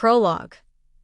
Prologue.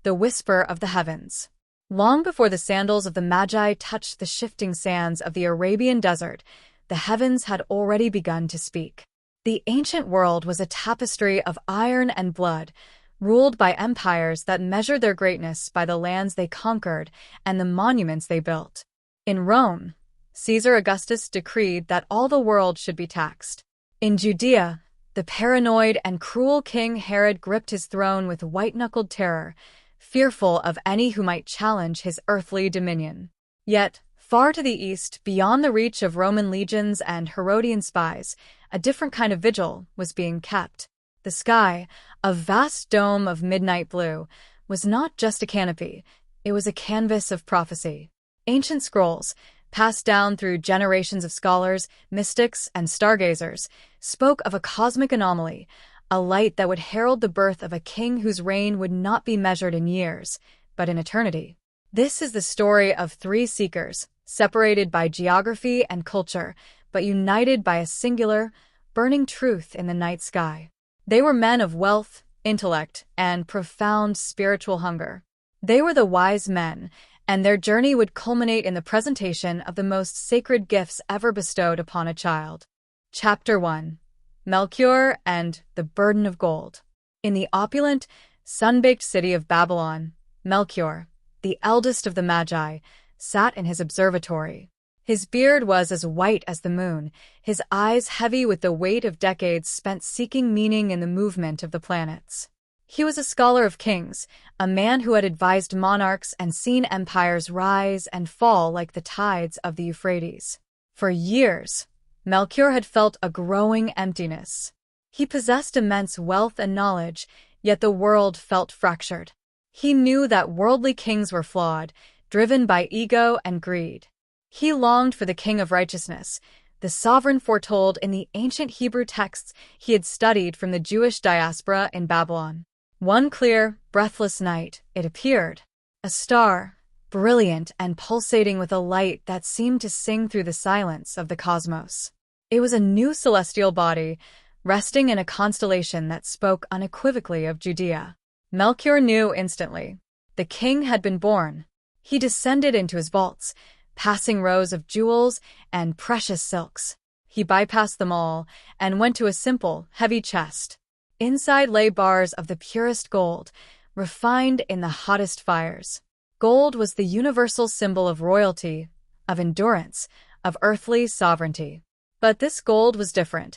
The Whisper of the Heavens. Long before the sandals of the Magi touched the shifting sands of the Arabian desert, the heavens had already begun to speak. The ancient world was a tapestry of iron and blood, ruled by empires that measured their greatness by the lands they conquered and the monuments they built. In Rome, Caesar Augustus decreed that all the world should be taxed. In Judea, the paranoid and cruel King Herod gripped his throne with white-knuckled terror, fearful of any who might challenge his earthly dominion. Yet, far to the east, beyond the reach of Roman legions and Herodian spies, a different kind of vigil was being kept. The sky, a vast dome of midnight blue, was not just a canopy, it was a canvas of prophecy. Ancient scrolls, passed down through generations of scholars, mystics, and stargazers, spoke of a cosmic anomaly, a light that would herald the birth of a king whose reign would not be measured in years, but in eternity. This is the story of three seekers, separated by geography and culture, but united by a singular, burning truth in the night sky. They were men of wealth, intellect, and profound spiritual hunger. They were the wise men, and their journey would culminate in the presentation of the most sacred gifts ever bestowed upon a child. Chapter 1. Melchior and the Burden of Gold. In the opulent, sun-baked city of Babylon, Melchior, the eldest of the Magi, sat in his observatory. His beard was as white as the moon, his eyes heavy with the weight of decades spent seeking meaning in the movement of the planets. He was a scholar of kings, a man who had advised monarchs and seen empires rise and fall like the tides of the Euphrates. For years, Melchior had felt a growing emptiness. He possessed immense wealth and knowledge, yet the world felt fractured. He knew that worldly kings were flawed, driven by ego and greed. He longed for the King of Righteousness, the sovereign foretold in the ancient Hebrew texts he had studied from the Jewish diaspora in Babylon. One clear, breathless night, it appeared. A star, brilliant and pulsating with a light that seemed to sing through the silence of the cosmos. It was a new celestial body, resting in a constellation that spoke unequivocally of Judea. Melchior knew instantly. The king had been born. He descended into his vaults, passing rows of jewels and precious silks. He bypassed them all and went to a simple, heavy chest. Inside lay bars of the purest gold, refined in the hottest fires. Gold was the universal symbol of royalty, of endurance, of earthly sovereignty. But this gold was different.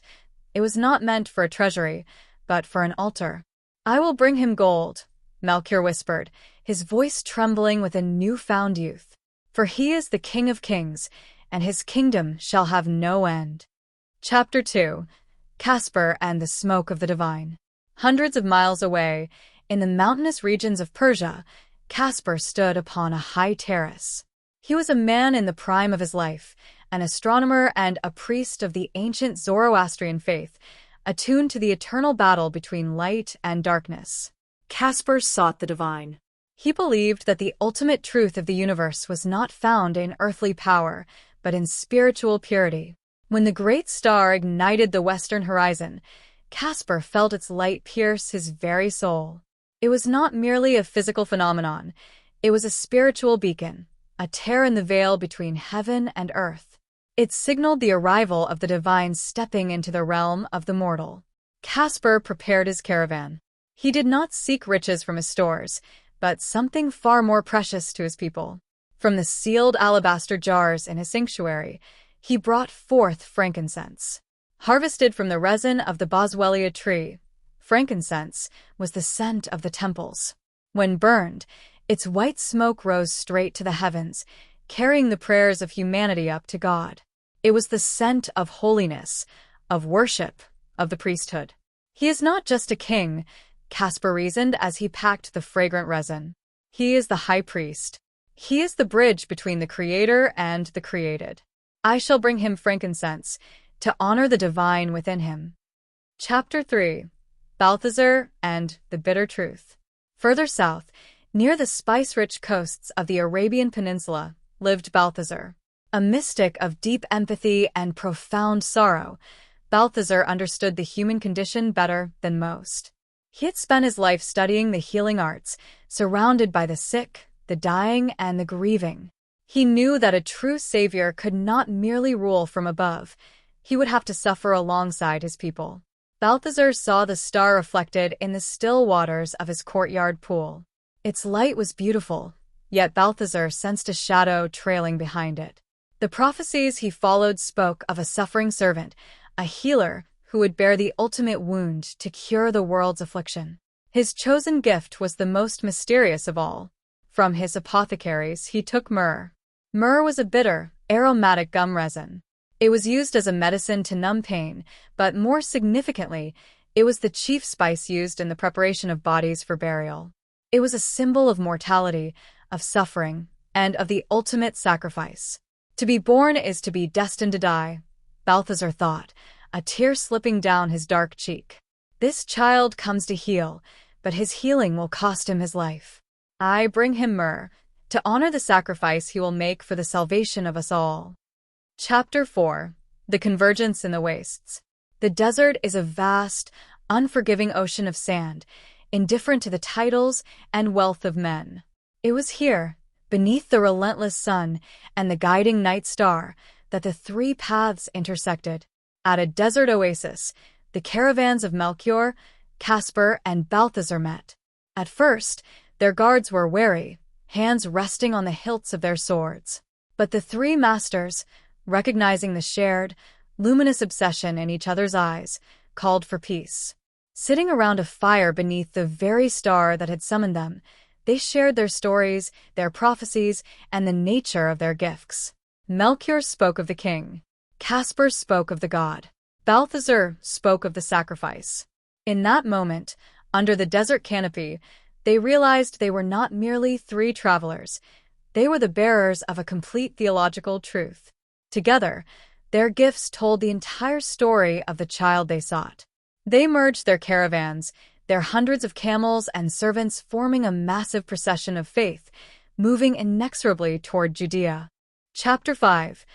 It was not meant for a treasury, but for an altar. "I will bring him gold," Melchior whispered, his voice trembling with a newfound youth. "For he is the King of Kings, and his kingdom shall have no end." Chapter 2. Caspar and the Smoke of the Divine. Hundreds of miles away, in the mountainous regions of Persia, Caspar stood upon a high terrace. He was a man in the prime of his life, an astronomer and a priest of the ancient Zoroastrian faith, attuned to the eternal battle between light and darkness. Caspar sought the divine. He believed that the ultimate truth of the universe was not found in earthly power, but in spiritual purity. When the great star ignited the western horizon, Caspar felt its light pierce his very soul. It was not merely a physical phenomenon, it was a spiritual beacon, a tear in the veil between heaven and earth. It signaled the arrival of the divine stepping into the realm of the mortal. Caspar prepared his caravan. He did not seek riches from his stores, but something far more precious to his people. From the sealed alabaster jars in his sanctuary, he brought forth frankincense. Harvested from the resin of the boswellia tree, frankincense was the scent of the temples. When burned, its white smoke rose straight to the heavens, carrying the prayers of humanity up to God. It was the scent of holiness, of worship, of the priesthood. He is not just a king, Caspar reasoned as he packed the fragrant resin. He is the high priest. He is the bridge between the creator and the created. I shall bring him frankincense, to honor the divine within him. Chapter 3. Balthazar and the Bitter Truth. Further south, near the spice-rich coasts of the Arabian Peninsula, lived Balthazar. A mystic of deep empathy and profound sorrow, Balthazar understood the human condition better than most. He had spent his life studying the healing arts, surrounded by the sick, the dying, and the grieving. He knew that a true savior could not merely rule from above. He would have to suffer alongside his people. Balthazar saw the star reflected in the still waters of his courtyard pool. Its light was beautiful, yet Balthazar sensed a shadow trailing behind it. The prophecies he followed spoke of a suffering servant, a healer who would bear the ultimate wound to cure the world's affliction. His chosen gift was the most mysterious of all. From his apothecaries he took myrrh. Myrrh was a bitter, aromatic gum resin. It was used as a medicine to numb pain, but more significantly, it was the chief spice used in the preparation of bodies for burial. It was a symbol of mortality, of suffering, and of the ultimate sacrifice. To be born is to be destined to die, Balthazar thought, a tear slipping down his dark cheek. This child comes to heal, but his healing will cost him his life. I bring him myrrh, to honor the sacrifice he will make for the salvation of us all. Chapter 4. The Convergence in the Wastes. The desert is a vast, unforgiving ocean of sand, indifferent to the titles and wealth of men. It was here, beneath the relentless sun and the guiding night star, that the three paths intersected. At a desert oasis, the caravans of Melchior, Caspar, and Balthazar met. At first, their guards were wary, hands resting on the hilts of their swords. But the three masters, recognizing the shared, luminous obsession in each other's eyes, called for peace. Sitting around a fire beneath the very star that had summoned them, they shared their stories, their prophecies, and the nature of their gifts. Melchior spoke of the king. Caspar spoke of the god. Balthazar spoke of the sacrifice. In that moment, under the desert canopy, they realized they were not merely three travelers. They were the bearers of a complete theological truth. Together, their gifts told the entire story of the child they sought. They merged their caravans, their hundreds of camels and servants forming a massive procession of faith, moving inexorably toward Judea. Chapter 5.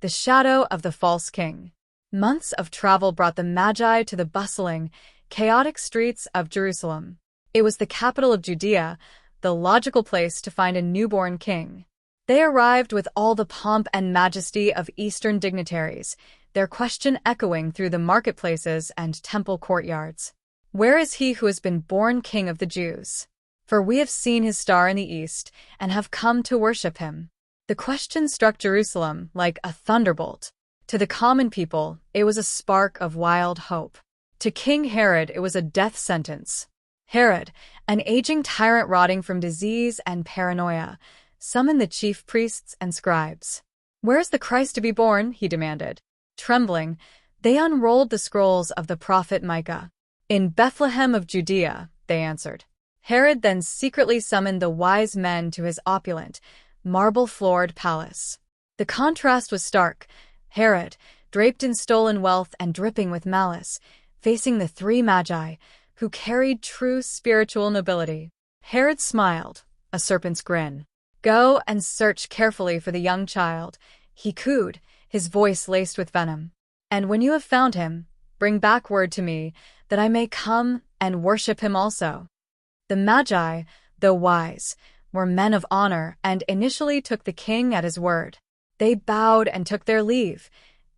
The Shadow of the False King. Months of travel brought the Magi to the bustling, chaotic streets of Jerusalem. It was the capital of Judea, the logical place to find a newborn king. They arrived with all the pomp and majesty of Eastern dignitaries, their question echoing through the marketplaces and temple courtyards. Where is he who has been born King of the Jews? For we have seen his star in the east and have come to worship him. The question struck Jerusalem like a thunderbolt. To the common people, it was a spark of wild hope. To King Herod, it was a death sentence. Herod, an aging tyrant rotting from disease and paranoia, summoned the chief priests and scribes. "Where is the Christ to be born?" he demanded. Trembling, they unrolled the scrolls of the prophet Micah. "In Bethlehem of Judea," they answered. Herod then secretly summoned the wise men to his opulent, marble-floored palace. The contrast was stark. Herod, draped in stolen wealth and dripping with malice, facing the three Magi, who carried true spiritual nobility. Herod smiled, a serpent's grin. "Go and search carefully for the young child," he cooed, his voice laced with venom. "And when you have found him, bring back word to me, that I may come and worship him also." The Magi, though wise, were men of honor and initially took the king at his word. They bowed and took their leave,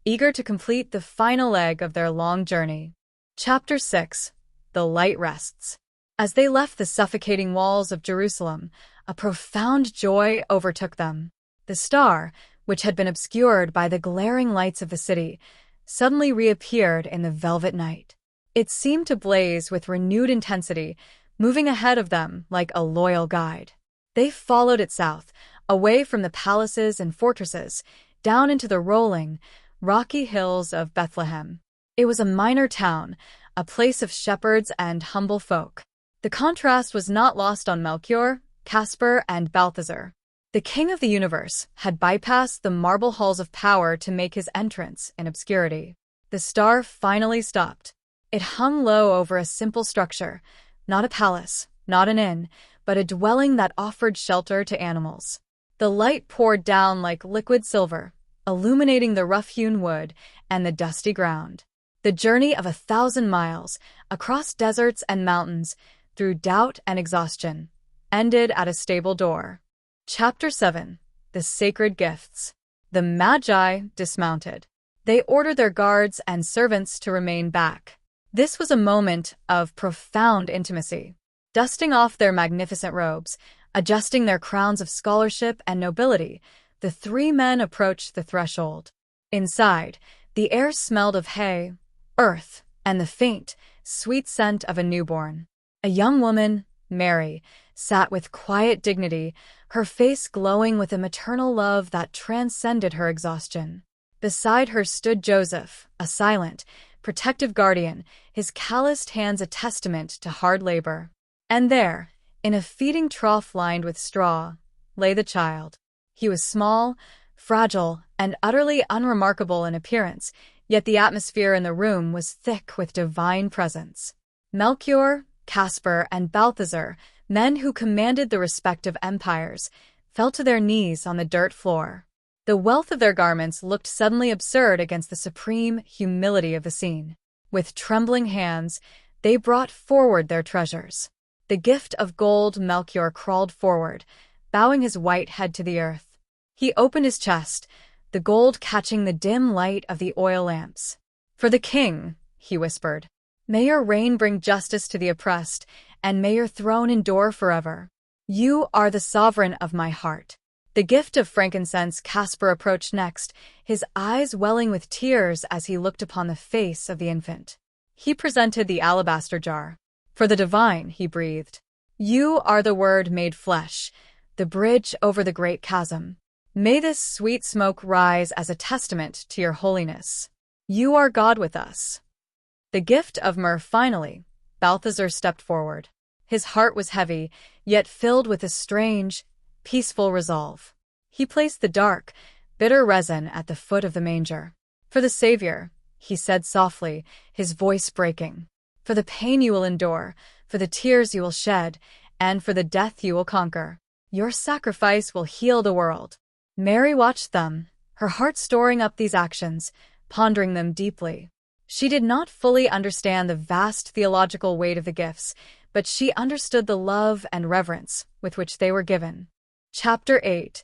eager to complete the final leg of their long journey. Chapter 6. The Light Rests. As they left the suffocating walls of Jerusalem, a profound joy overtook them. The star, which had been obscured by the glaring lights of the city, suddenly reappeared in the velvet night. It seemed to blaze with renewed intensity, moving ahead of them like a loyal guide. They followed it south, away from the palaces and fortresses, down into the rolling, rocky hills of Bethlehem. It was a minor town, a place of shepherds and humble folk. The contrast was not lost on Melchior, Caspar, and Balthazar. The king of the universe had bypassed the marble halls of power to make his entrance in obscurity. The star finally stopped. It hung low over a simple structure, not a palace, not an inn, but a dwelling that offered shelter to animals. The light poured down like liquid silver, illuminating the rough-hewn wood and the dusty ground. The journey of 1,000 miles, across deserts and mountains, through doubt and exhaustion, ended at a stable door. Chapter 7. The Sacred Gifts. The Magi dismounted. They ordered their guards and servants to remain back. This was a moment of profound intimacy. Dusting off their magnificent robes, adjusting their crowns of scholarship and nobility, the three men approached the threshold. Inside, the air smelled of hay, earth, and the faint, sweet scent of a newborn. A young woman, Mary, sat with quiet dignity, her face glowing with a maternal love that transcended her exhaustion. Beside her stood Joseph, a silent, protective guardian, his calloused hands a testament to hard labor. And there, in a feeding trough lined with straw, lay the child. He was small, fragile, and utterly unremarkable in appearance, yet the atmosphere in the room was thick with divine presence. Melchior, Caspar, and Balthazar, men who commanded the respect of empires, fell to their knees on the dirt floor. The wealth of their garments looked suddenly absurd against the supreme humility of the scene. With trembling hands, they brought forward their treasures. The gift of gold. Melchior crawled forward, bowing his white head to the earth. He opened his chest, the gold catching the dim light of the oil lamps. "For the king," he whispered. "May your reign bring justice to the oppressed, and may your throne endure forever. You are the sovereign of my heart." The gift of frankincense. Caspar approached next, his eyes welling with tears as he looked upon the face of the infant. He presented the alabaster jar. "For the divine," he breathed. "You are the Word made flesh, the bridge over the great chasm. May this sweet smoke rise as a testament to your holiness. You are God with us." The gift of myrrh. Finally, Balthazar stepped forward. His heart was heavy, yet filled with a strange, peaceful resolve. He placed the dark, bitter resin at the foot of the manger. "For the Savior," he said softly, his voice breaking. "For the pain you will endure, for the tears you will shed, and for the death you will conquer. Your sacrifice will heal the world." Mary watched them, her heart storing up these actions, pondering them deeply. She did not fully understand the vast theological weight of the gifts, but she understood the love and reverence with which they were given. Chapter 8.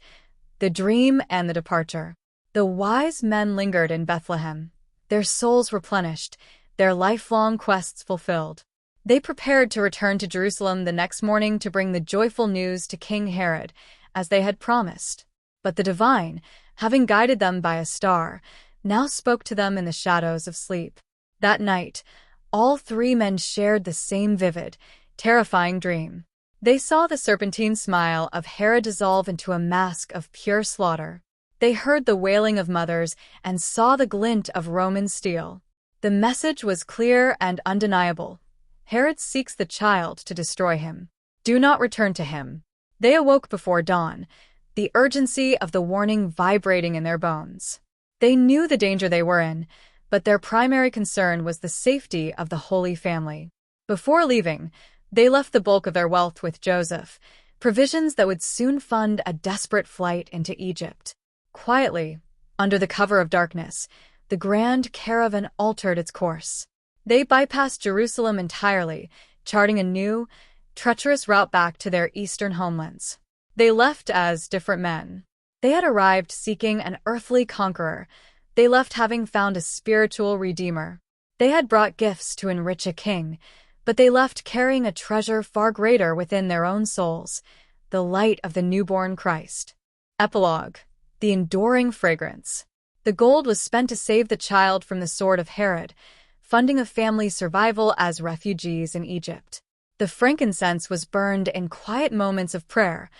The Dream and the Departure. The wise men lingered in Bethlehem, their souls replenished, their lifelong quests fulfilled. They prepared to return to Jerusalem the next morning to bring the joyful news to King Herod, as they had promised. But the divine, having guided them by a star, now spoke to them in the shadows of sleep. That night, all three men shared the same vivid, terrifying dream. They saw the serpentine smile of Herod dissolve into a mask of pure slaughter. They heard the wailing of mothers and saw the glint of Roman steel. The message was clear and undeniable. Herod seeks the child to destroy him. Do not return to him. They awoke before dawn, the urgency of the warning vibrating in their bones. They knew the danger they were in, but their primary concern was the safety of the Holy Family. Before leaving, they left the bulk of their wealth with Joseph, provisions that would soon fund a desperate flight into Egypt. Quietly, under the cover of darkness, the grand caravan altered its course. They bypassed Jerusalem entirely, charting a new, treacherous route back to their eastern homelands. They left as different men. They had arrived seeking an earthly conqueror. They left having found a spiritual redeemer. They had brought gifts to enrich a king, but they left carrying a treasure far greater within their own souls, the light of the newborn Christ. Epilogue. The enduring fragrance. The gold was spent to save the child from the sword of Herod, funding a family's survival as refugees in Egypt. The frankincense was burned in quiet moments of prayer,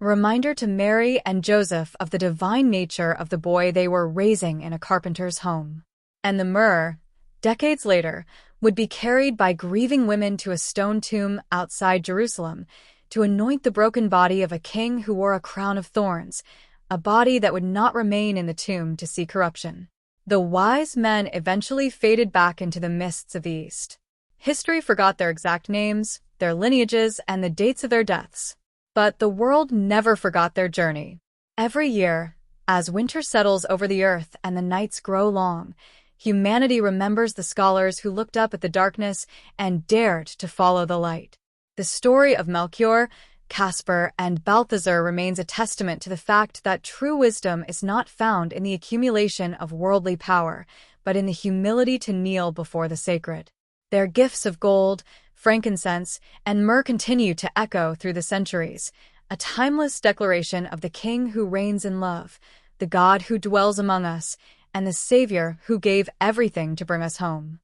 a reminder to Mary and Joseph of the divine nature of the boy they were raising in a carpenter's home. And the myrrh, decades later, would be carried by grieving women to a stone tomb outside Jerusalem to anoint the broken body of a king who wore a crown of thorns, a body that would not remain in the tomb to see corruption. The wise men eventually faded back into the mists of the East. History forgot their exact names, their lineages, and the dates of their deaths. But the world never forgot their journey. Every year, as winter settles over the earth and the nights grow long, Humanity remembers the scholars who looked up at the darkness and dared to follow the light. The story of Melchior, Caspar, and Balthazar remains a testament to the fact that true wisdom is not found in the accumulation of worldly power, but in the humility to kneel before the sacred. Their gifts of gold, frankincense, and myrrh continue to echo through the centuries, a timeless declaration of the King who reigns in love, the God who dwells among us, and the Savior who gave everything to bring us home.